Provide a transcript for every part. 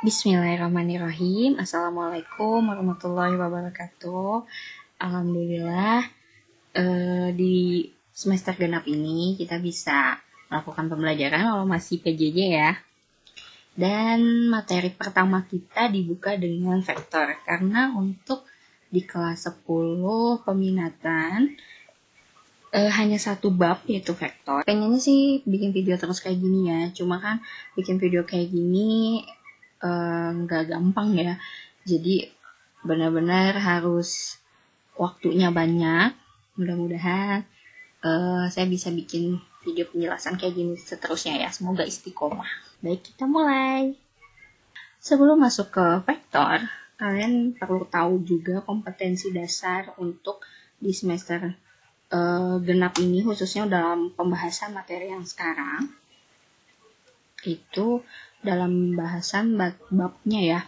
Bismillahirrahmanirrahim. Assalamualaikum warahmatullahi wabarakatuh. Alhamdulillah, di semester genap ini kita bisa melakukan pembelajaran kalau masih PJJ ya. Dan materi pertama kita dibuka dengan vektor, karena untuk di kelas 10 peminatan hanya satu bab, yaitu vektor. Pengennya sih bikin video terus kayak gini ya, cuma kan bikin video kayak gini nggak gampang ya, jadi benar-benar harus waktunya banyak. Mudah-mudahan saya bisa bikin video penjelasan kayak gini seterusnya ya, semoga istiqomah. Baik, kita mulai. Sebelum masuk ke vektor, kalian perlu tahu juga kompetensi dasar untuk di semester genap ini, khususnya dalam pembahasan materi yang sekarang. Itu dalam bahasan babnya ya.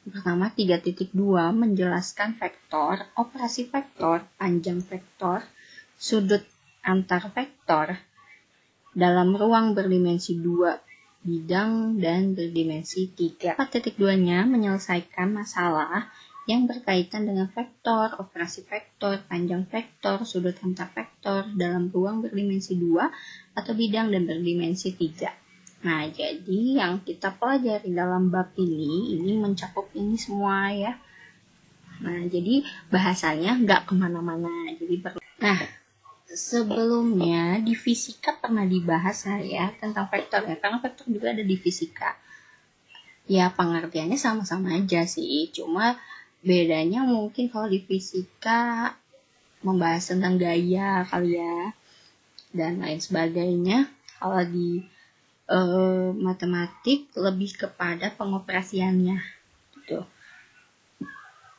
Pertama 3.2 menjelaskan vektor, operasi vektor, panjang vektor, sudut antar vektor dalam ruang berdimensi 2 bidang dan berdimensi 3. 4.2-nya menyelesaikan masalah yang berkaitan dengan vektor, operasi vektor, panjang vektor, sudut antar vektor dalam ruang berdimensi 2 atau bidang dan berdimensi 3. Nah, jadi yang kita pelajari dalam bab ini mencakup ini semua ya. Nah, jadi bahasanya nggak kemana-mana. Nah, sebelumnya di fisika pernah dibahas saya tentang vektor ya, karena vektor juga ada di fisika. Ya, pengertiannya sama-sama aja sih, cuma bedanya mungkin kalau di fisika membahas tentang gaya kali ya, dan lain sebagainya. Kalau di matematik lebih kepada pengoperasiannya gitu.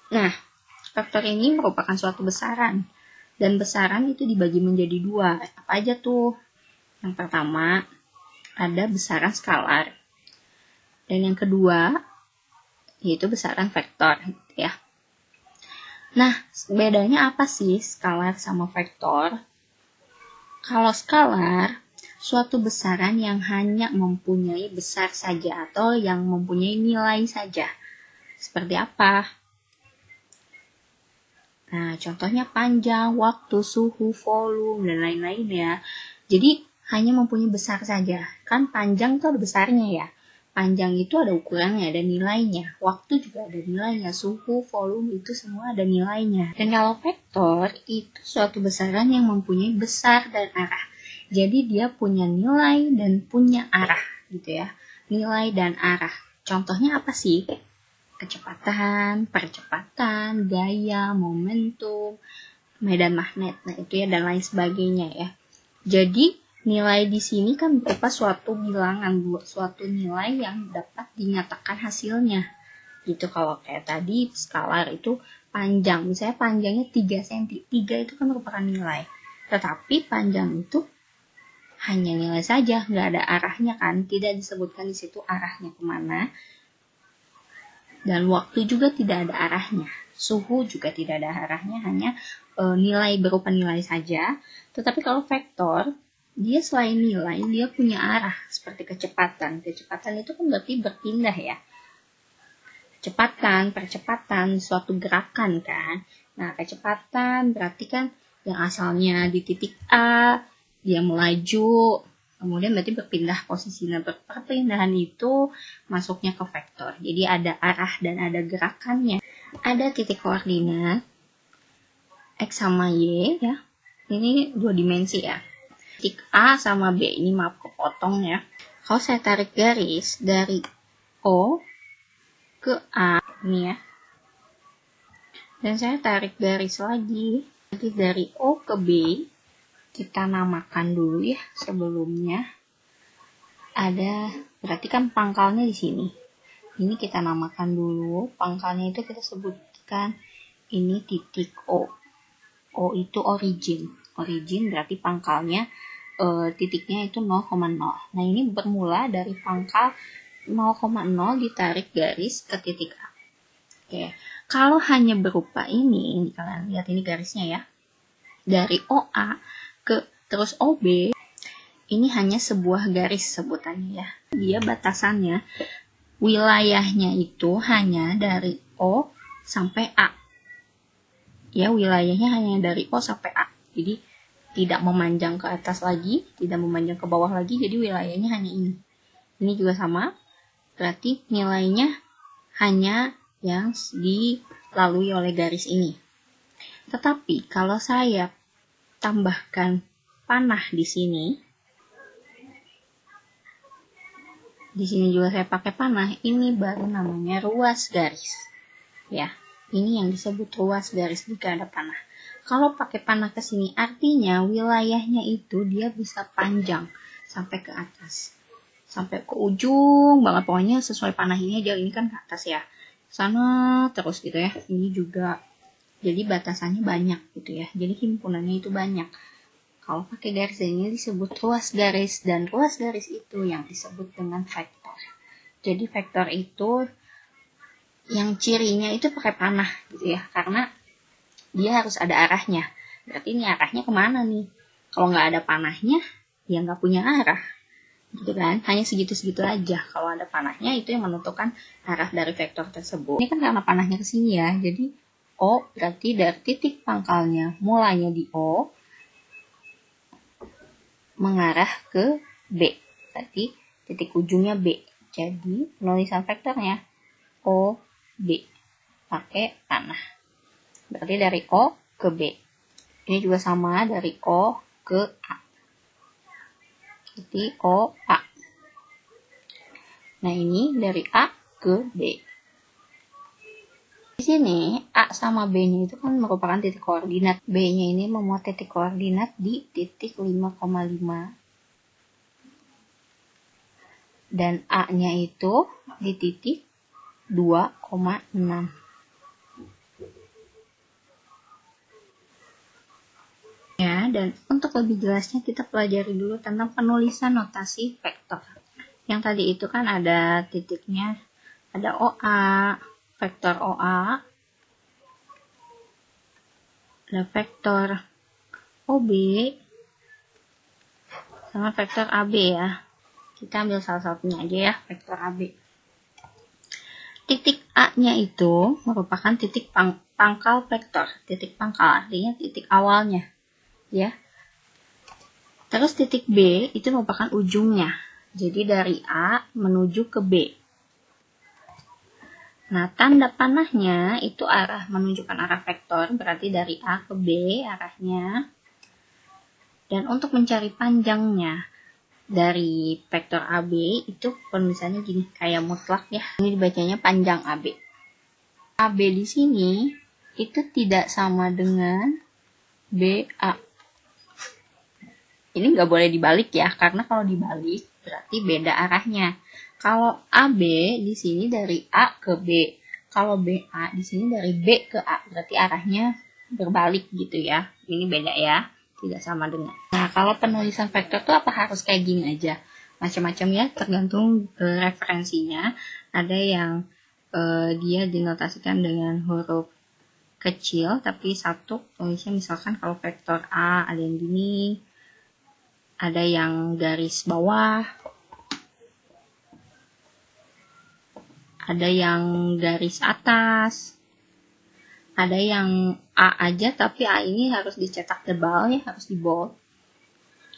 Nah, vektor ini merupakan suatu besaran, dan besaran itu dibagi menjadi dua. Apa aja tuh? Yang pertama ada besaran skalar, dan yang kedua yaitu besaran vektor ya. Nah, bedanya apa sih skalar sama vektor? Kalau skalar suatu besaran yang hanya mempunyai besar saja atau yang mempunyai nilai saja. Seperti apa? Nah, contohnya panjang, waktu, suhu, volume, dan lain-lain ya. Jadi, hanya mempunyai besar saja. Kan panjang itu ada besarnya ya. Panjang itu ada ukurannya, ada nilainya. Waktu juga ada nilainya. Suhu, volume, itu semua ada nilainya. Dan kalau vektor, itu suatu besaran yang mempunyai besar dan arah. Jadi dia punya nilai dan punya arah gitu ya. Nilai dan arah. Contohnya apa sih? Kecepatan, percepatan, gaya, momentum, medan magnet. Nah, itu ya, dan lain sebagainya ya. Jadi nilai di sini kan berupa suatu bilangan, suatu nilai yang dapat dinyatakan hasilnya. Gitu. Kalau kayak tadi skalar itu panjang, misalnya panjangnya 3 cm. 3 itu kan merupakan nilai. Tetapi panjang itu hanya nilai saja, nggak ada arahnya kan, tidak disebutkan di situ arahnya kemana. Dan waktu juga tidak ada arahnya, suhu juga tidak ada arahnya, hanya nilai berupa nilai saja. Tetapi kalau vektor, dia selain nilai, dia punya arah, seperti kecepatan. Kecepatan itu kan berarti berpindah ya. Kecepatan, percepatan, suatu gerakan kan. Nah, kecepatan berarti kan yang asalnya di titik A, dia melaju, kemudian berarti berpindah posisi. Nah, perpindahan itu masuknya ke vektor. Jadi ada arah dan ada gerakannya. Ada titik koordinat X sama Y ya. Ini 2 dimensi ya. Titik A sama B, ini maaf kepotong ya. Kalau saya tarik garis dari O ke A ini ya. Dan saya tarik garis lagi dari O ke B. Kita namakan dulu ya sebelumnya. Ada, berarti kan pangkalnya di sini. Ini kita namakan dulu. Pangkalnya itu kita sebutkan ini titik O. O itu origin. Origin berarti pangkalnya titiknya itu 0,0. Nah, ini bermula dari pangkal 0,0 ditarik garis ke titik A. Oke. Kalau hanya berupa ini kalian lihat ini garisnya ya. Dari OA ke terus OB, ini hanya sebuah garis sebutannya ya. Dia batasannya wilayahnya itu hanya dari O sampai A. Ya, wilayahnya hanya dari O sampai A. Jadi tidak memanjang ke atas lagi, tidak memanjang ke bawah lagi, jadi wilayahnya hanya ini. Ini juga sama, berarti nilainya hanya yang dilalui oleh garis ini. Tetapi kalau saya tambahkan panah di sini juga saya pakai panah, ini baru namanya ruas garis. Ya, ini yang disebut ruas garis jika ada panah. Kalau pakai panah ke sini, artinya wilayahnya itu dia bisa panjang sampai ke atas, sampai ke ujung banget. Pokoknya sesuai panah ini aja, ini kan ke atas ya, sana terus gitu ya. Ini juga, jadi batasannya banyak gitu ya. Jadi himpunannya itu banyak. Kalau pakai garis ini disebut ruas garis, dan ruas garis itu yang disebut dengan vektor. Jadi vektor itu yang cirinya itu pakai panah gitu ya, karena dia harus ada arahnya. Berarti ini arahnya kemana nih? Kalau nggak ada panahnya, ya nggak punya arah, gitu kan? Hanya segitu-segitu aja. Kalau ada panahnya, itu yang menentukan arah dari vektor tersebut. Ini kan karena panahnya ke sini ya, jadi O berarti dari titik pangkalnya mulainya di O mengarah ke B. Berarti titik ujungnya B. Jadi penulisan vektornya O, B. Pakai panah. Berarti dari O ke B. Ini juga sama dari O ke A. Jadi O, A. Nah ini dari A ke B. Di sini A sama B-nya itu kan merupakan titik koordinat. B-nya ini memuat titik koordinat di titik 5,5. Dan A-nya itu di titik 2,6. Ya, dan untuk lebih jelasnya kita pelajari dulu tentang penulisan notasi vektor. Yang tadi itu kan ada titiknya, ada OA, vektor OA, ada vektor OB, sama vektor AB ya. Kita ambil salah satunya aja ya, vektor AB. Titik A-nya itu merupakan titik pangkal vektor. Titik pangkal artinya titik awalnya, ya. Terus titik B itu merupakan ujungnya. Jadi dari A menuju ke B. Nah, tanda panahnya itu menunjukkan arah vektor, berarti dari A ke B arahnya. Dan untuk mencari panjangnya dari vektor AB itu penulisannya gini, kayak mutlak ya. Ini dibacanya panjang AB. AB di sini itu tidak sama dengan BA. Ini nggak boleh dibalik ya, karena kalau dibalik berarti beda arahnya. Kalau AB di sini dari A ke B, kalau BA di sini dari B ke A, berarti arahnya berbalik gitu ya. Ini beda ya, tidak sama dengan. Nah, kalau penulisan vektor tuh apa harus kayak gini aja? Macam-macam ya, tergantung referensinya. Ada yang dia dinotasikan dengan huruf kecil, tapi satu tulisnya misalkan kalau vektor A ada yang gini, ada yang garis bawah, ada yang garis atas, ada yang A aja tapi A ini harus dicetak tebal ya, harus di bold.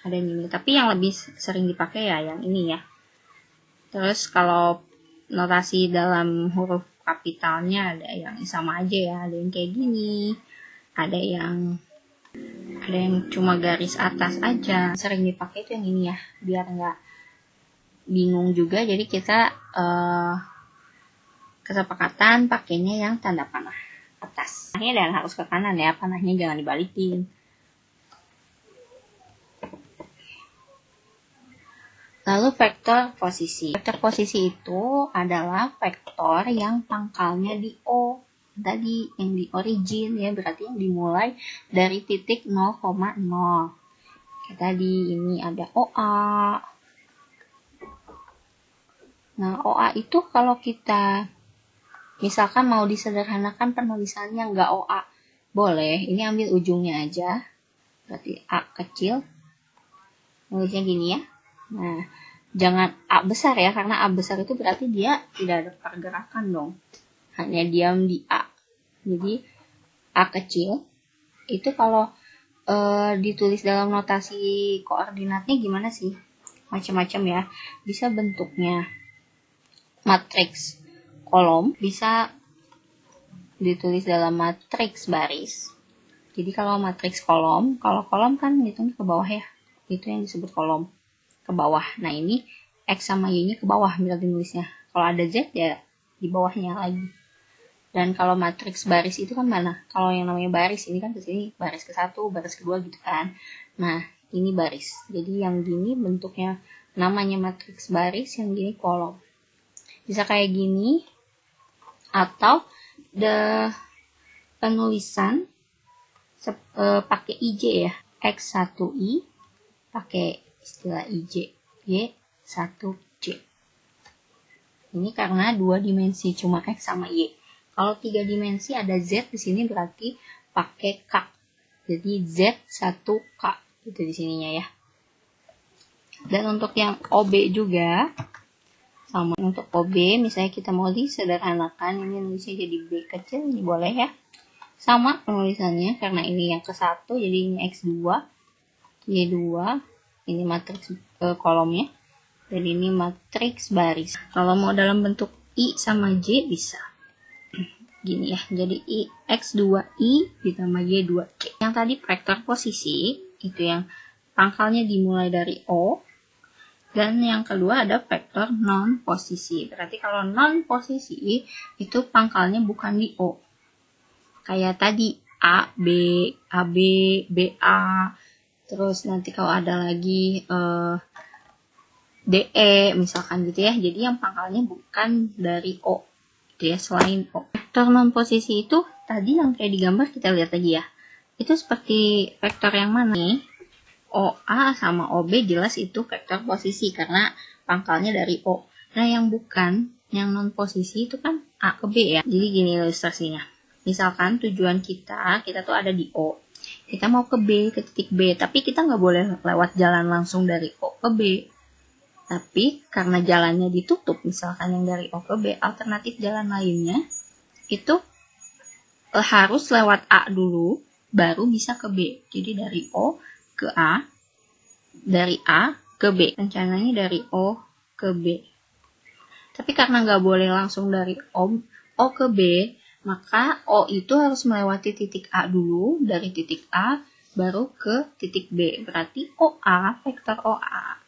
Ada yang ini, tapi yang lebih sering dipakai ya yang ini ya. Terus kalau notasi dalam huruf kapitalnya ada yang sama aja ya, ada yang kayak gini, ada yang cuma garis atas aja. Sering dipakai itu yang ini ya, biar nggak bingung juga. Jadi kita kesepakatan pakainya yang tanda panah atas. Panahnya dan harus ke kanan ya, panahnya jangan dibalikin. Lalu vektor posisi. Vektor posisi itu adalah vektor yang pangkalnya di O. Tadi yang di origin ya, berarti yang dimulai dari titik 0,0. Kayak tadi ini ada OA. Nah, OA itu kalau kita misalkan mau disederhanakan penulisannya nggak OA, boleh. Ini ambil ujungnya aja. Berarti A kecil. Nulisnya gini ya. Nah, Jangan A besar ya, karena A besar itu berarti dia tidak ada pergerakan dong. Hanya diam di A. Jadi A kecil itu kalau ditulis dalam notasi koordinatnya gimana sih? Macam-macam ya. Bisa bentuknya matriks kolom, bisa ditulis dalam matriks baris. Jadi kalau matriks kolom, kalau kolom kan hitungnya ke bawah ya. Itu yang disebut kolom, ke bawah. Nah, ini X sama Y-nya ke bawah bila dinulisnya. Kalau ada Z ya di bawahnya lagi. Dan kalau matriks baris itu kan mana? Kalau yang namanya baris ini kan ke sini baris ke-1, baris kedua gitu kan. Nah, ini baris. Jadi yang gini bentuknya namanya matriks baris, yang gini kolom. Bisa kayak gini, atau penulisan pakai IJ ya. X1I pakai istilah IJ, Y1J. Ini karena 2 dimensi, cuma X sama Y. Kalau 3 dimensi ada Z di sini berarti pakai K. Jadi Z1K itu di sininya ya. Dan untuk yang OB juga sama. Untuk OB misalnya kita mau disederhanakan, ini nulisnya jadi B kecil, ini boleh ya. Sama penulisannya karena ini yang ke-1 jadi ini X2, Y2, ini matriks kolomnya. Dan ini matriks baris. Kalau mau dalam bentuk I sama J bisa. Gini ya, jadi X2I ditambah Y2J. Yang tadi vektor posisi, itu yang pangkalnya dimulai dari O. Dan yang kedua ada vektor non posisi. Berarti kalau non posisi, itu pangkalnya bukan di O. Kayak tadi, A, B, AB, BA. Terus nanti kalau ada lagi DE, misalkan gitu ya. Jadi yang pangkalnya bukan dari O. Gitu ya, selain O. Vektor non posisi itu tadi yang kayak digambar kita lihat lagi ya. Itu seperti vektor yang mana nih? OA sama OB jelas itu vektor posisi karena pangkalnya dari O. Nah yang bukan, yang non posisi itu kan A ke B ya. Jadi gini ilustrasinya. Misalkan tujuan kita tuh ada di O. Kita mau ke B, ke titik B. Tapi kita nggak boleh lewat jalan langsung dari O ke B. Tapi karena jalannya ditutup, misalkan yang dari O ke B, alternatif jalan lainnya itu harus lewat A dulu, baru bisa ke B. Jadi dari O ke A, dari A ke B. Rencananya dari O ke B. Tapi karena nggak boleh langsung dari O ke B, maka O itu harus melewati titik A dulu, dari titik A baru ke titik B. Berarti OA, vektor OA,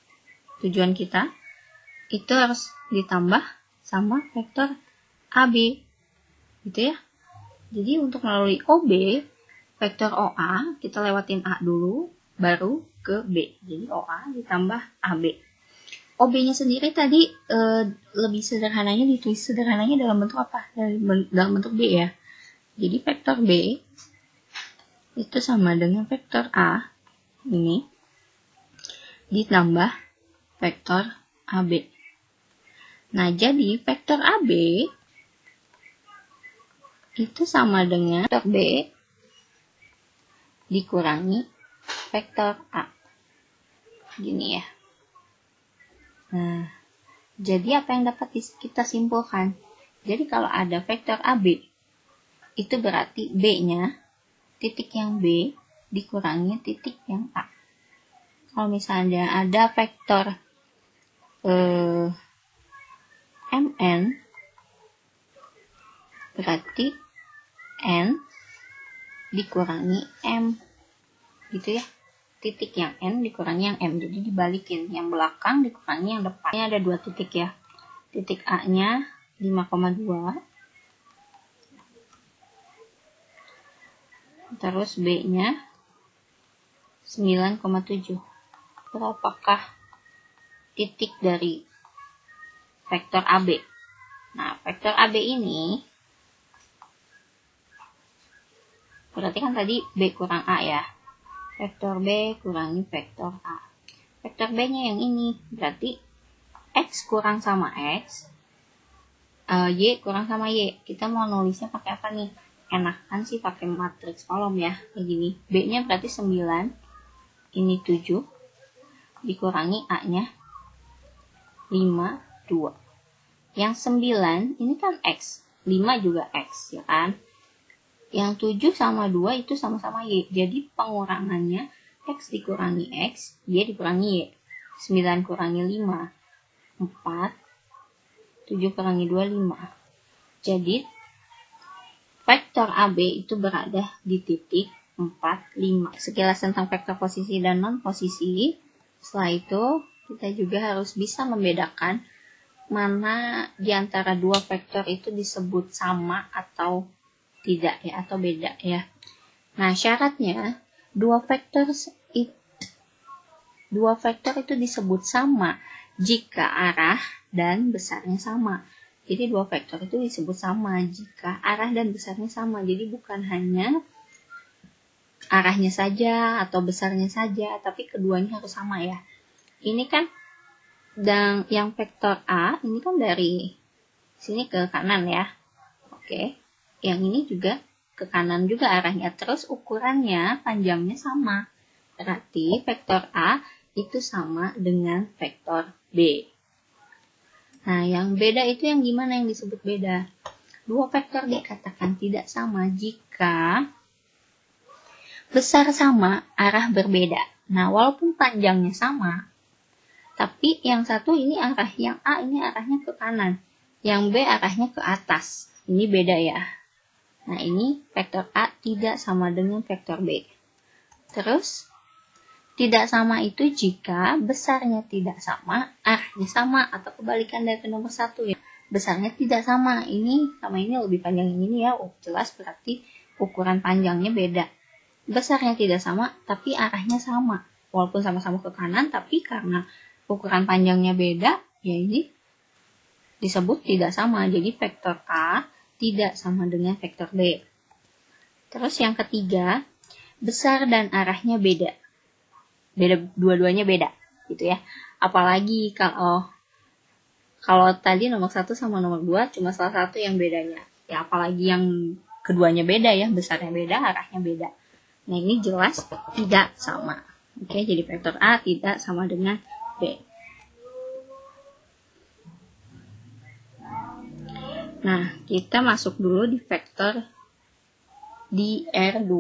tujuan kita, itu harus ditambah sama vektor AB. Gitu ya. Jadi untuk melalui OB, vektor OA, kita lewatin A dulu, baru ke B. Jadi OA ditambah AB. OB-nya sendiri tadi lebih sederhananya ditulis sederhananya dalam bentuk apa? Dalam bentuk B ya. Jadi vektor B itu sama dengan vektor A ini ditambah vektor AB. Nah, jadi vektor AB itu sama dengan vektor B dikurangi vektor A. Gini ya. Nah, jadi apa yang dapat kita simpulkan? Jadi kalau ada vektor AB, itu berarti B-nya, titik yang B, dikurangi titik yang A. Kalau misalnya ada vektor MN, berarti N dikurangi M. Gitu ya. Titik yang N dikurangi yang M. Jadi dibalikin. Yang belakang dikurangi yang depan. Ini ada 2 titik ya. Titik A-nya 5,2. Terus B-nya 9,7. Berapakah titik dari vektor AB? Nah, vektor AB ini berarti kan tadi B kurang A ya. Vektor B kurangi vektor A. Vektor B-nya yang ini. Berarti X kurang sama X. Y kurang sama Y. Kita mau nulisnya pakai apa nih? Enakan sih pakai matriks kolom ya. Kayak gini. B-nya berarti 9. Ini 7. Dikurangi A-nya 5, 2. Yang 9 ini kan X, 5 juga X, ya kan? Yang 7 sama 2 itu sama-sama Y. Jadi pengurangannya X dikurangi X, Y dikurangi Y. 9 kurangi 5, 4. 7 kurangi 2, 5. Jadi vektor AB itu berada di titik 4, 5. Sekilas tentang vektor posisi dan non-posisi. Setelah itu kita juga harus bisa membedakan mana di antara dua vektor itu disebut sama atau tidak ya, atau beda ya. Nah, syaratnya dua vektor itu disebut sama jika arah dan besarnya sama. Jadi dua vektor itu disebut sama jika arah dan besarnya sama. Jadi bukan hanya arahnya saja atau besarnya saja, tapi keduanya harus sama ya. Ini kan dan yang vektor A ini kan dari sini ke kanan ya. Oke. Yang ini juga ke kanan juga arahnya, terus ukurannya panjangnya sama. Berarti vektor A itu sama dengan vektor B. Nah, yang beda itu yang gimana yang disebut beda? Dua vektor dikatakan tidak sama jika besar sama, arah berbeda. Nah, walaupun panjangnya sama, tapi yang satu ini arah, yang A ini arahnya ke kanan, yang B arahnya ke atas. Ini beda ya. Nah, ini vektor A tidak sama dengan vektor B. Terus, tidak sama itu jika besarnya tidak sama, arahnya sama, atau kebalikan dari nomor 1 ya. Besarnya tidak sama, ini sama ini lebih panjang yang ini ya. Oh, jelas berarti ukuran panjangnya beda. Besarnya tidak sama, tapi arahnya sama. Walaupun sama-sama ke kanan, tapi karena ukuran panjangnya beda, ya ini disebut tidak sama. Jadi vektor A tidak sama dengan vektor B. Terus yang ketiga, besar dan arahnya beda. Dua-duanya beda, gitu ya. Apalagi kalau tadi nomor 1 sama nomor 2 cuma salah satu yang bedanya. Ya apalagi yang keduanya beda ya, besarnya beda, arahnya beda. Nah, ini jelas tidak sama. Oke, jadi vektor A tidak sama dengan B. Nah, kita masuk dulu di vektor di R2.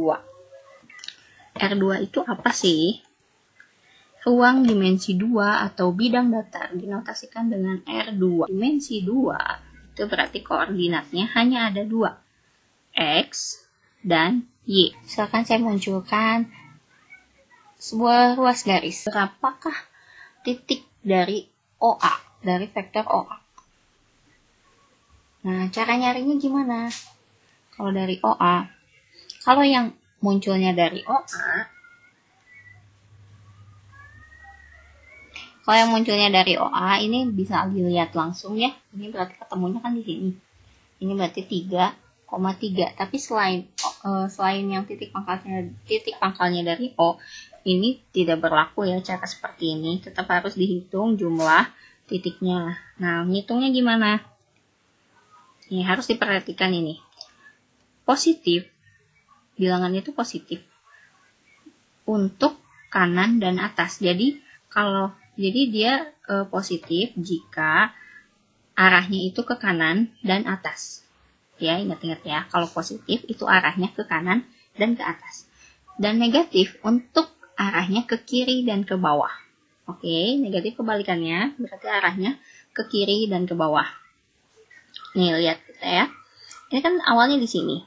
R2 itu apa sih? Ruang dimensi 2 atau bidang datar dinotasikan dengan R2. Dimensi 2 itu berarti koordinatnya hanya ada 2, X dan Y. Misalkan saya munculkan sebuah ruas garis. Berapakah titik dari OA, dari vektor OA? Nah, cara nyarinya gimana? Kalau dari OA, kalau yang munculnya dari OA, ini bisa dilihat langsung ya. Ini berarti ketemunya kan di sini. Ini berarti 3,3. Tapi selain yang titik pangkalnya dari O, ini tidak berlaku ya cara seperti ini. Tetap harus dihitung jumlah titiknya. Nah, ngitungnya gimana? Ini harus diperhatikan ini. Positif, bilangannya itu positif untuk kanan dan atas. Jadi dia positif jika arahnya itu ke kanan dan atas. Ya, ingat-ingat ya. Kalau positif itu arahnya ke kanan dan ke atas. Dan negatif untuk arahnya ke kiri dan ke bawah. Oke, negatif kebalikannya berarti arahnya ke kiri dan ke bawah. Nih, lihat kita ya. Ini kan awalnya di sini.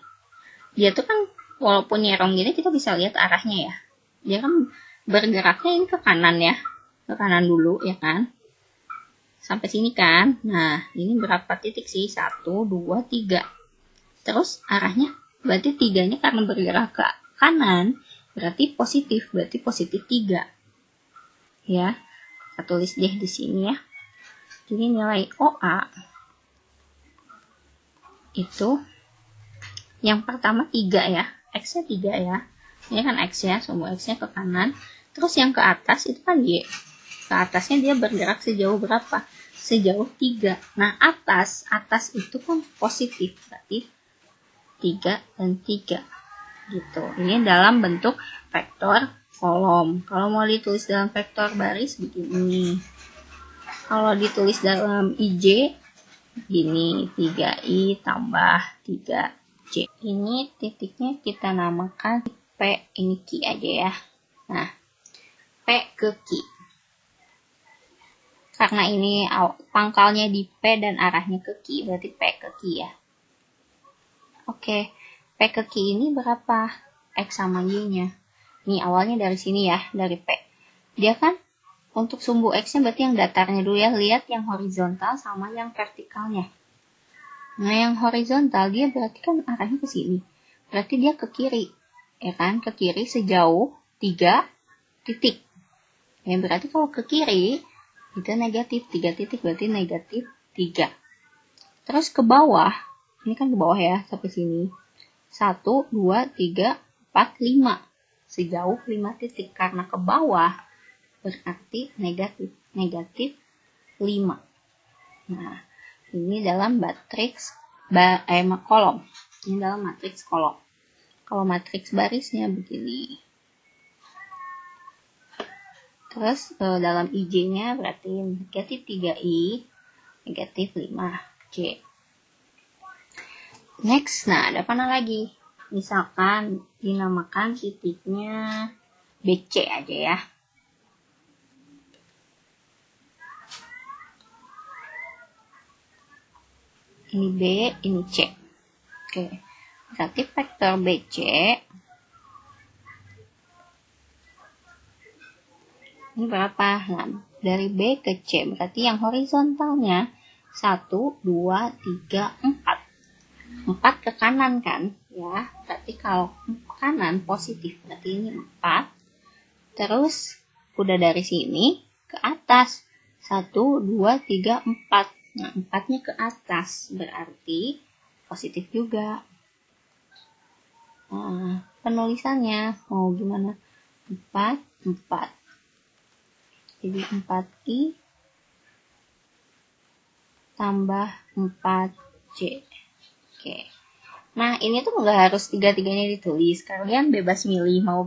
Dia tuh kan walaupun nyerong gini kita bisa lihat arahnya ya. Dia kan bergeraknya ini ke kanan ya. Ke kanan dulu ya kan. Sampai sini kan. Nah, ini berapa titik sih? 1, 2, 3. Terus arahnya berarti 3-nya karena bergerak ke kanan, berarti positif 3. Ya. Kita tulis deh di sini ya. Jadi nilai OA itu yang pertama 3 ya, X-nya 3 ya. Ini kan X ya, semua X-nya ke kanan. Terus yang ke atas itu kan Y. Ke atasnya dia bergerak sejauh berapa? Sejauh 3. Nah, atas itu kan positif, berarti 3 dan 3. Gitu. Ini dalam bentuk vektor kolom. Kalau mau ditulis dalam vektor baris begini. Kalau ditulis dalam IJ, gini 3I tambah 3J. Ini titiknya kita namakan P, ini Q aja ya. Nah, P ke Q. Karena ini pangkalnya di P dan arahnya ke Q, berarti P ke Q ya. Oke, P ke Q ini berapa? X sama Y-nya. Ini awalnya dari sini ya, dari P. Dia kan untuk sumbu X-nya berarti yang datarnya dulu ya. Lihat yang horizontal sama yang vertikalnya. Nah, yang horizontal dia berarti kan arahnya ke sini. Berarti dia ke kiri. Ya kan? Ke kiri sejauh 3 titik. Ya, berarti kalau ke kiri, itu negatif. 3 titik berarti negatif 3. Terus ke bawah. Ini kan ke bawah ya, sampai sini. 1, 2, 3, 4, 5. Sejauh 5 titik. Karena ke bawah, berarti negatif. Negatif 5. Nah, ini dalam matriks kolom. Ini dalam matriks kolom. Kalau matriks barisnya begini. Terus dalam IJ-nya berarti negatif 3I, negatif 5J. Next, nah ada mana lagi? Misalkan dinamakan titiknya BC aja ya. Ini B, ini C. Oke, berarti vektor BC ini berapa? Nah, dari B ke C berarti yang horizontalnya 1, 2, 3, 4. 4 ke kanan kan? Ya, berarti kalau kanan positif berarti ini 4. Terus udah dari sini ke atas 1, 2, 3, 4. Nah, 4-nya ke atas berarti positif juga. Nah, penulisannya mau gimana? 4, 4. Jadi 4I tambah 4J. Oke. Nah, ini tuh nggak harus tiga-tiganya ditulis. Kalian bebas milih mau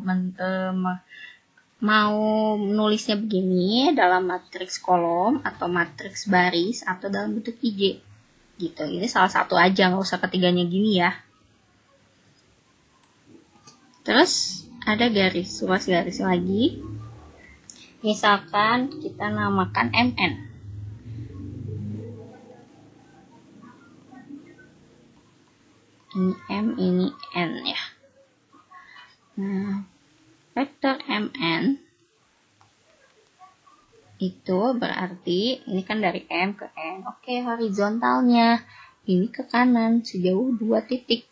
nulisnya begini dalam matriks kolom atau matriks baris atau dalam bentuk IJ. Gitu. Ini salah satu aja, nggak usah ketiganya gini ya. Terus ada garis, ruas garis lagi. Misalkan kita namakan MN. Ini M, ini N ya. Nah, vektor MN itu berarti ini kan dari M ke N. Oke, horizontalnya ini ke kanan sejauh 2 titik.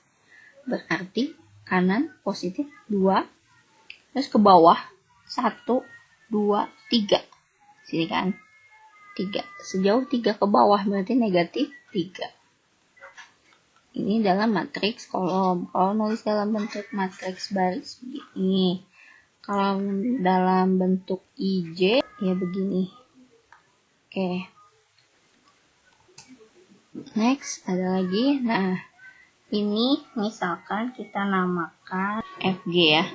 Berarti kanan positif 2. Terus ke bawah 1, 2, 3. Sini kan 3. Sejauh 3 ke bawah berarti negatif 3. Ini dalam matriks kolom. Kalau nulis dalam bentuk matriks baris begini. Kalau dalam bentuk IJ ya begini. Oke. Next ada lagi. Nah, ini misalkan kita namakan FG ya.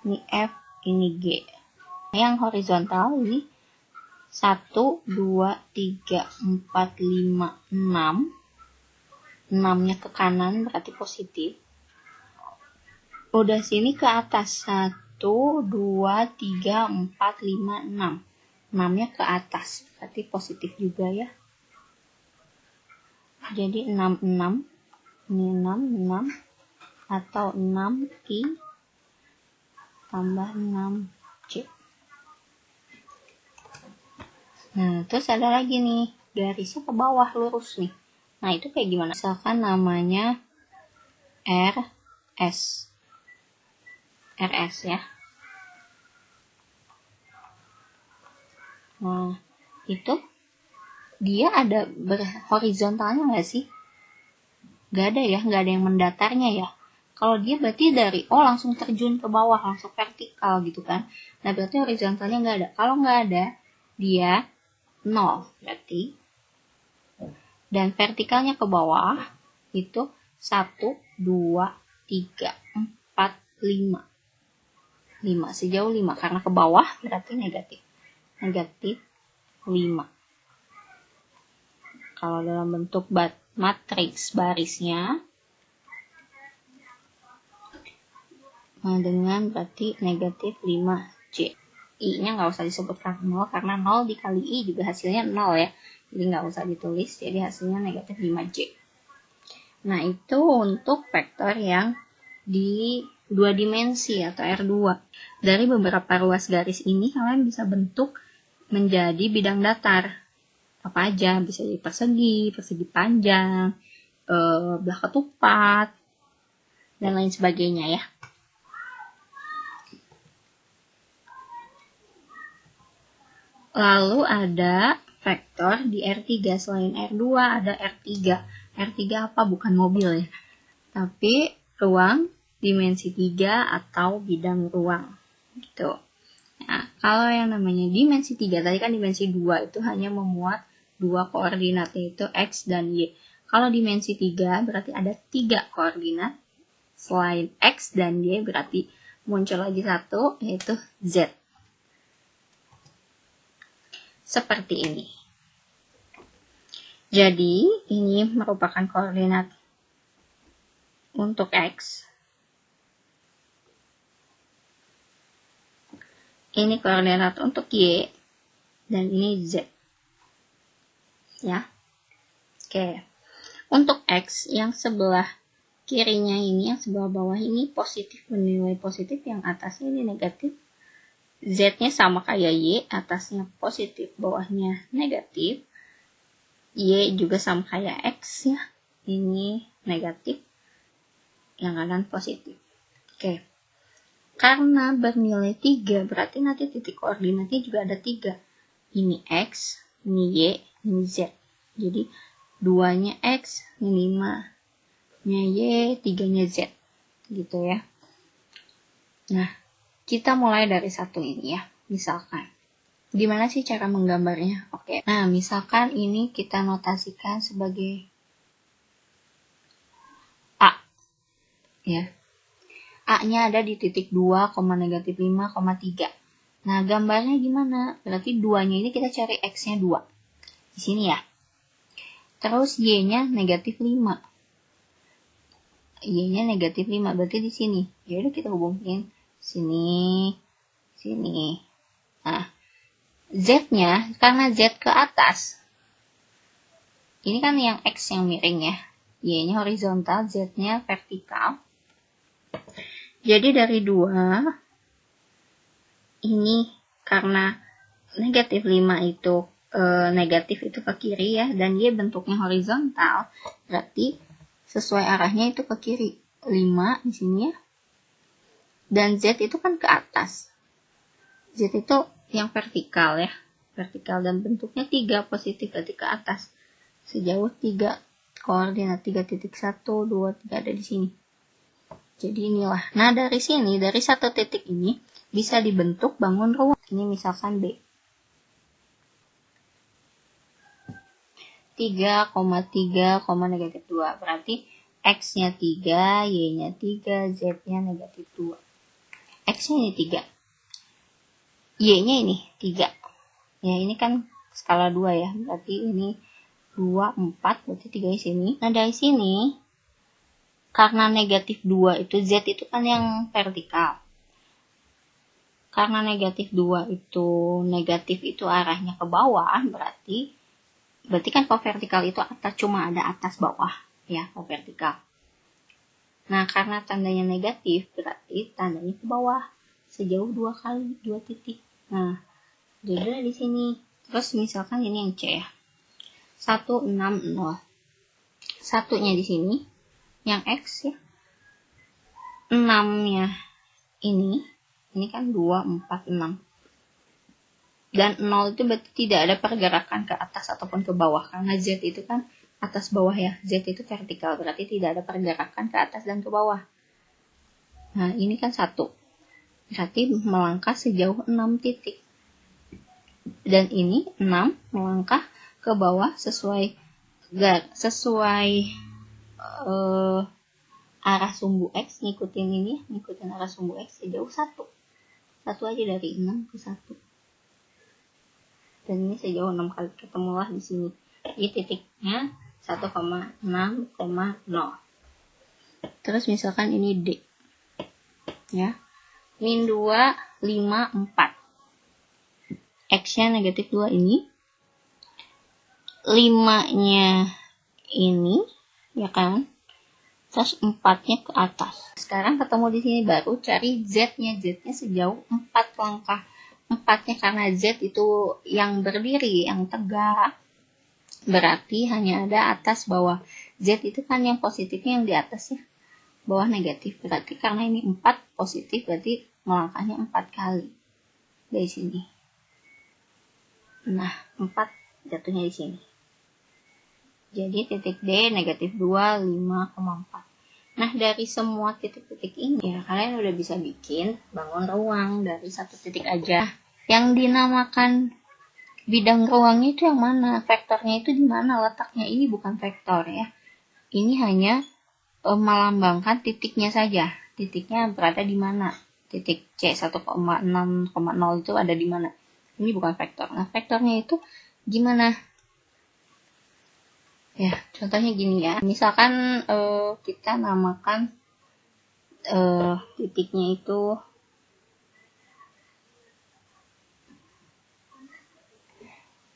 Ini F, ini G. Yang horizontal ini 1, 2, 3, 4, 5, 6. 6-nya ke kanan berarti positif. Udah sini ke atas 1, 2, 3, 4, 5, 6. 6-nya ke atas berarti positif juga ya. Jadi 6, 6. Ini 6, 6. Atau 6I tambah 6C. Nah, terus ada lagi nih. Garisnya ke bawah lurus nih. Nah, itu kayak gimana? Misalkan namanya RS. RS ya. Nah, itu dia ada horizontalnya nggak sih? Nggak ada ya, nggak ada yang mendatarnya ya. Kalau dia berarti dari O langsung terjun ke bawah, langsung vertikal gitu kan. Nah, berarti horizontalnya nggak ada. Kalau nggak ada, dia 0 berarti. Dan vertikalnya ke bawah itu 1, 2, 3, 4, 5. 5 sejauh 5 karena ke bawah berarti negatif. Negatif 5. Kalau dalam bentuk matriks barisnya, dengan berarti negatif 5J. I-nya nggak usah disebutkan 0, karena 0 dikali I juga hasilnya 0 ya. Jadi nggak usah ditulis, jadi hasilnya negatif 5J. Nah, itu untuk vektor yang di 2 dimensi atau R2. Dari beberapa ruas garis ini, kalian bisa bentuk menjadi bidang datar. Apa aja, bisa jadi persegi, persegi panjang, belah ketupat, dan lain sebagainya ya. Lalu ada vektor di R3, selain R2 ada R3. R3 apa? Bukan mobil ya, tapi ruang dimensi 3 atau bidang ruang gitu. Nah, kalau yang namanya dimensi 3, tadi kan dimensi 2 itu hanya memuat 2 koordinat, yaitu X dan Y. Kalau dimensi 3 berarti ada 3 koordinat, selain X dan Y berarti muncul lagi satu, yaitu Z. Seperti ini. Jadi, ini merupakan koordinat untuk X. Ini koordinat untuk Y. Dan ini Z. Ya. Oke. Untuk X, yang sebelah kirinya ini, yang sebelah bawah ini positif, bernilai positif, yang atasnya ini negatif. Z-nya sama kayak Y, atasnya positif, bawahnya negatif. Y juga sama kayak X ya. Ini negatif, yang kanan positif. Oke. Karena bernilai 3, berarti nanti titik koordinatnya juga ada 3. Ini X, ini Y, ini Z. Jadi 2-nya X, ini 5-nya Y, 3-nya Z. Gitu ya. Nah, kita mulai dari satu ini ya. Misalkan, gimana sih cara menggambarnya? Oke. Nah, misalkan ini kita notasikan sebagai A. Ya. A-nya ada di titik 2, negatif 5, 3. Nah, gambarnya gimana? Berarti 2-nya ini kita cari X-nya 2. Di sini ya. Terus Y-nya negatif 5. Y-nya negatif 5, berarti di sini. Ya udah kita hubungin. Sini. Nah, Z-nya, karena Z ke atas. Ini kan yang X yang miring ya. Y-nya horizontal, Z-nya vertikal. Jadi dari 2, ini karena negatif 5 itu negatif itu ke kiri ya, dan Y bentuknya horizontal, berarti sesuai arahnya itu ke kiri. 5 di sini ya. Dan Z itu kan ke atas. Z itu yang vertikal ya. Vertikal dan bentuknya 3 positif, berarti ke atas. Sejauh 3 koordinat 3.1, 2, 3 ada di sini. Jadi inilah. Nah, dari sini, dari satu titik ini bisa dibentuk bangun ruang. Ini misalkan B. 3,3, negatif 2. Berarti X-nya 3, Y-nya 3, Z-nya negatif 2. X-nya ini 3. Y-nya ini 3. Ya, ini kan skala 2 ya. Berarti ini 2, 4. Berarti 3 di sini. Nah, dari sini, karena negatif 2 itu, Z itu kan yang vertikal. Karena negatif 2 itu, negatif itu arahnya ke bawah, berarti kan kalau vertikal itu atas, cuma ada atas bawah ya, kalau vertikal. Nah, karena tandanya negatif, berarti tandanya ke bawah sejauh 2 kali, 2 titik. Nah, jadi di sini. Terus misalkan ini yang C ya. 1, 6, 0. Satunya di sini, yang X ya. 6-nya ini kan 2, 4, 6. Dan 0 itu berarti tidak ada pergerakan ke atas ataupun ke bawah. Karena Z itu kan atas bawah ya. Z itu vertikal. Berarti tidak ada pergerakan ke atas dan ke bawah. Nah, ini kan 1. Berarti melangkah sejauh 6 titik. Dan ini 6 melangkah ke bawah sesuai arah sumbu X. Ngikutin arah sumbu X sejauh 1. 1 aja dari 6 ke 1. Dan ini sejauh 6 kali, ketemulah di sini. Jadi titiknya 1,6,0. Terus misalkan ini D. Ya. Min 2, 5, 4. X-nya negatif 2 ini. 5-nya ini, ya kan? Terus 4-nya ke atas. Sekarang ketemu di sini baru cari Z-nya. Z-nya sejauh 4 langkah. 4-nya karena Z itu yang berdiri, yang tegak. Berarti hanya ada atas bawah. Z itu kan yang positifnya yang di atas ya. Bawah negatif. Berarti karena ini 4 positif, berarti melangkahnya 4 kali. Dari sini. Nah, 4 jatuhnya di sini. Jadi titik D negatif 2, 5,4. Nah, dari semua titik-titik ini ya, kalian udah bisa bikin bangun ruang dari satu titik aja. Yang dinamakan bidang ruangnya itu yang mana? Vektornya itu di mana letaknya? Ini bukan vektor ya. Ini hanya melambangkan titiknya saja. Titiknya berada di mana? Titik C 1,6,0 itu ada di mana? Ini bukan vektor. Nah, vektornya itu gimana? Ya, contohnya gini ya. Misalkan kita namakan titiknya itu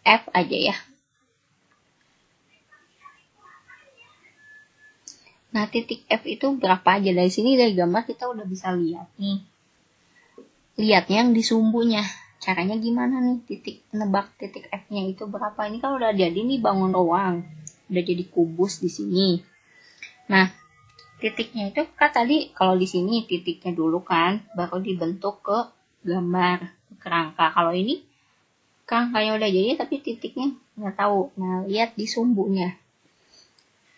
F aja ya. Nah, titik F itu berapa aja? Dari sini dari gambar kita udah bisa lihat nih. Lihat yang di sumbunya. Caranya gimana nih? Nebak titik F-nya itu berapa? Ini kan udah jadi nih bangun ruang. Udah jadi kubus di sini. Nah, titiknya itu kan tadi kalau di sini titiknya dulu kan, baru dibentuk ke gambar kerangka. Kalau ini kerangkanya udah jadi tapi titiknya nggak tahu. Nah, lihat di sumbunya.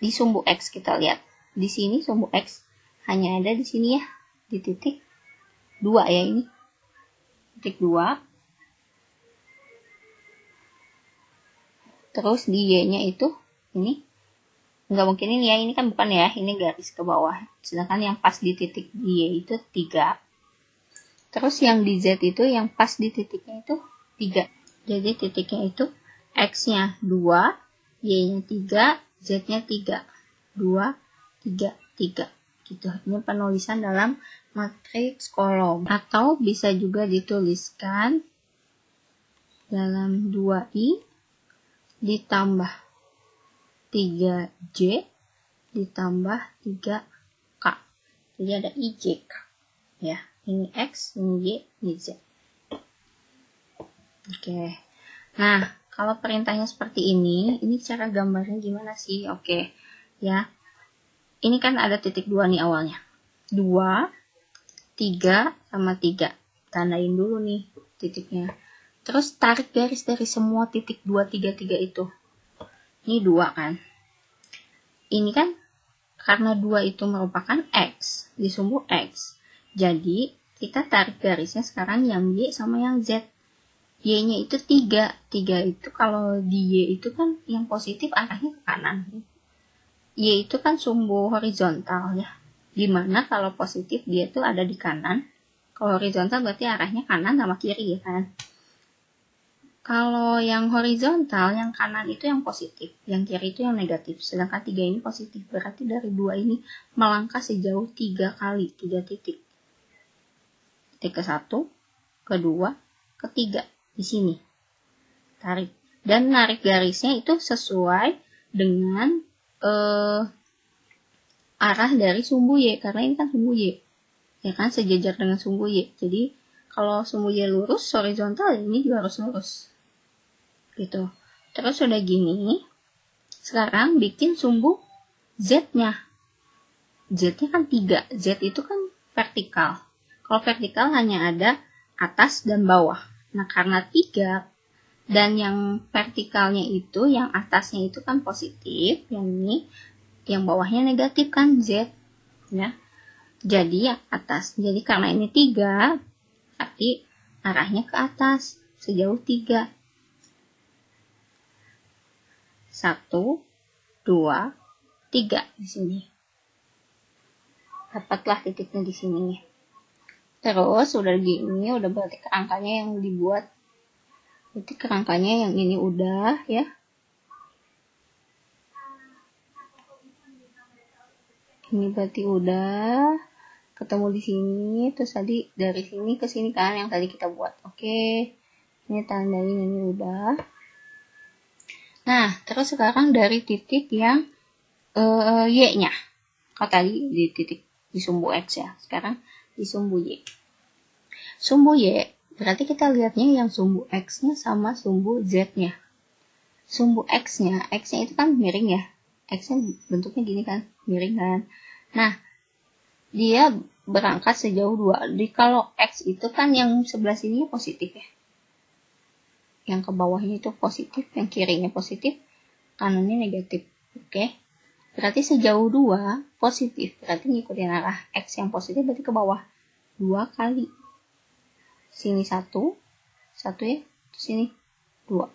Di sumbu X kita lihat. Di sini sumbu X hanya ada di sini ya, di titik 2 ya ini. Titik 2. Terus di Y-nya itu ini nggak mungkin ini ya, ini kan bukan ya, ini garis ke bawah. Sedangkan yang pas di titik di Y itu 3. Terus yang di Z itu yang pas di titiknya itu 3. Jadi titiknya itu X-nya 2, Y-nya 3, Z-nya 3. 2, 3, 3. Gitu. Ini penulisan dalam matriks kolom. Atau bisa juga dituliskan dalam 2I ditambah 3J ditambah 3K. Jadi ada IJK. Ya, ini X, ini Y, ini Z. Oke. Nah, kalau perintahnya seperti ini cara gambarnya gimana sih? Oke. Ya. Ini kan ada titik 2 nih awalnya. 2, 3, sama 3. Tandain dulu nih titiknya. Terus tarik garis dari semua titik 2, 3, 3 itu. Ini 2 kan. Ini kan karena 2 itu merupakan X. Di sumbu X. Jadi kita tarik garisnya sekarang yang Y sama yang Z. Y-nya itu 3. 3 itu kalau di Y itu kan yang positif arahnya ke kanan. Y itu kan sumbu horizontal ya. Dimana kalau positif dia tuh ada di kanan. Kalau horizontal berarti arahnya kanan sama kiri ya kan. Kalau yang horizontal, yang kanan itu yang positif. Yang kiri itu yang negatif. Sedangkan 3 ini positif. Berarti dari 2 ini melangkah sejauh 3 kali. 3 titik. Titik ke 1, ke 2, ke 3. Di sini. Tarik. Dan narik garisnya itu sesuai dengan arah dari sumbu Y, karena ini kan sumbu Y ya kan, sejajar dengan sumbu Y. Jadi kalau sumbu Y lurus horizontal, ini juga harus lurus gitu. Terus udah gini, sekarang bikin sumbu Z-nya. Z-nya kan 3. Z itu kan vertikal. Kalau vertikal hanya ada atas dan bawah. Nah, karena 3 dan yang vertikalnya itu, yang atasnya itu kan positif, yang ini, yang bawahnya negatif kan Z, ya. Jadi yang atas. Jadi karena ini 3, berarti arahnya ke atas sejauh 3. 1, 2, 3 di sini. Dapatlah titiknya di sini. Terus udah gini, udah berarti kerangkanya yang dibuat. Berarti kerangkanya yang ini udah ya. Ini berarti udah ketemu di sini, terus tadi dari sini ke sini kan yang tadi kita buat. Oke, ini tandain ini udah. Nah, terus sekarang dari titik yang Y-nya. Kalau tadi di titik di sumbu X ya, sekarang di sumbu Y. Sumbu Y, berarti kita lihatnya yang sumbu X-nya sama sumbu Z-nya. Sumbu X-nya itu kan miring ya. X-nya bentuknya gini kan, miring kan. Nah, dia berangkat sejauh 2. Kalau X itu kan yang sebelah sini positif ya. Yang ke bawahnya itu positif, yang kirinya positif, kanannya negatif. Oke. Berarti sejauh 2 positif, berarti ngikutin arah X yang positif berarti ke bawah. 2 kali. Sini 1 ya, sini 2.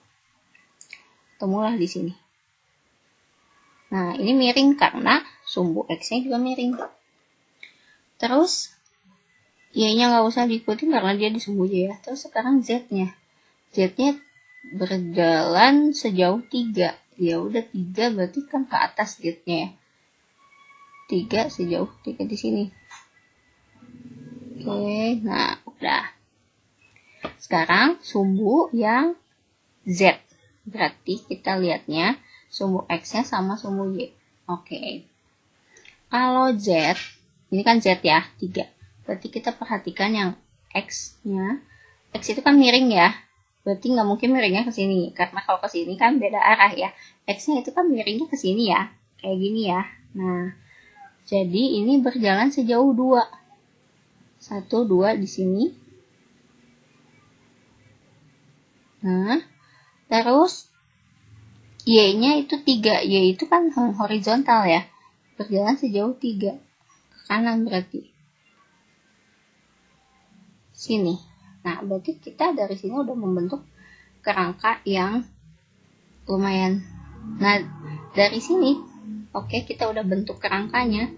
Temulah di sini. Nah, ini miring karena sumbu X-nya juga miring. Terus, Y-nya nggak usah diikuti karena dia di sumbu Y ya. Terus sekarang Z-nya. Z-nya berjalan sejauh 3. Ya udah 3 berarti kan ke atas Z-nya ya. 3 sejauh 3 di sini. Oke, nah udah. Sekarang sumbu yang Z. Berarti kita lihatnya sumbu X-nya sama sumbu Y. Oke. Kalau Z, ini kan Z ya, 3. Berarti kita perhatikan yang X-nya. X itu kan miring ya. Berarti nggak mungkin miringnya ke sini. Karena kalau ke sini kan beda arah ya. X-nya itu kan miringnya ke sini ya. Kayak gini ya. Nah, jadi ini berjalan sejauh 2. 1, 2 di sini. Nah, terus Y-nya itu 3. Y itu kan horizontal ya. Berjalan sejauh 3. Ke kanan berarti. Sini. Nah, berarti kita dari sini udah membentuk kerangka yang lumayan. Nah, dari sini, oke, kita udah bentuk kerangkanya.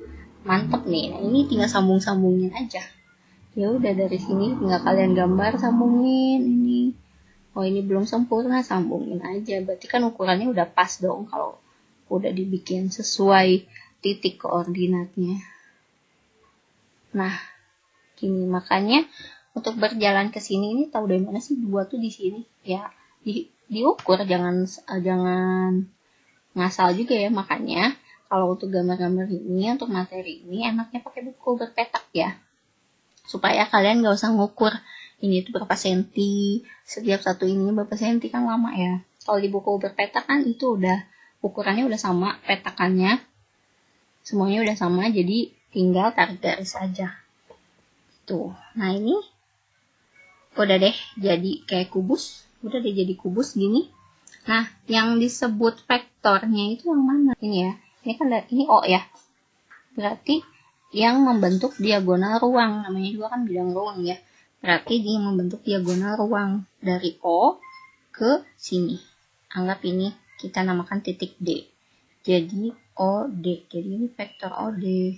Mantep nih. Nah, ini tinggal sambung-sambungin aja. Ya udah dari sini tinggal kalian gambar, sambungin ini. Oh, ini belum sempurna, sambungin aja. Berarti kan ukurannya udah pas dong kalau udah dibikin sesuai titik koordinatnya. Nah, gini makanya untuk berjalan ke sini ini tahu dari mana sih 2 tuh di sini? Ya, diukur, jangan ngasal juga ya. Makanya kalau untuk gambar-gambar ini, untuk materi ini enaknya pakai buku berpetak ya. Supaya kalian gak usah ngukur ini tuh berapa senti, setiap satu ini berapa senti, kan lama ya. Kalau di buku berpetak kan itu udah ukurannya udah sama, petakannya semuanya udah sama, jadi tinggal tarik garis aja. Tuh, nah ini udah deh jadi kayak kubus, udah deh jadi kubus gini. Nah, yang disebut vektornya itu yang mana? Ini ya, ini kan ini O ya. Berarti yang membentuk diagonal ruang, namanya juga kan bidang ruang ya. Berarti dia membentuk diagonal ruang dari O ke sini. Anggap ini kita namakan titik D. Jadi OD. Jadi ini vektor OD.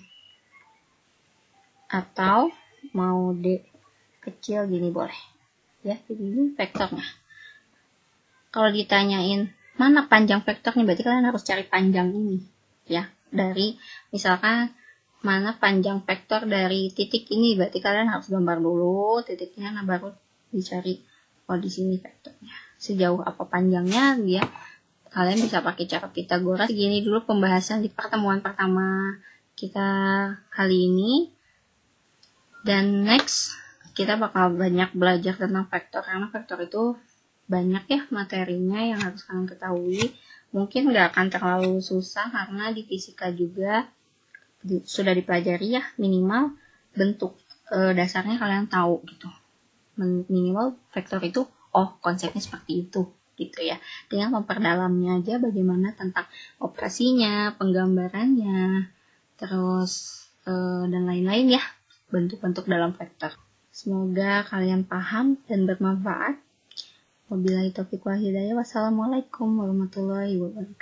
Atau mau D kecil gini boleh. Ya, jadi ini vektornya. Kalau ditanyain mana panjang vektornya, berarti kalian harus cari panjang ini. Ya, dari misalkan mana panjang vektor dari titik ini, berarti kalian harus gambar dulu titiknya, nah baru dicari oh di sini vektornya sejauh apa panjangnya. Dia kalian bisa pakai cara Pythagoras. Segini dulu pembahasan di pertemuan pertama kita kali ini, dan next kita bakal banyak belajar tentang vektor, karena vektor itu banyak ya materinya yang harus kalian ketahui. Mungkin gak akan terlalu susah karena di fisika juga sudah dipelajari ya, minimal bentuk dasarnya kalian tahu gitu. Minimal vektor itu konsepnya seperti itu gitu ya. Tinggal memperdalamnya aja bagaimana tentang operasinya, penggambarannya, terus dan lain-lain ya, bentuk-bentuk dalam vektor. Semoga kalian paham dan bermanfaat. Wabillahi taufiq wal hidayah. Wassalamualaikum warahmatullahi wabarakatuh.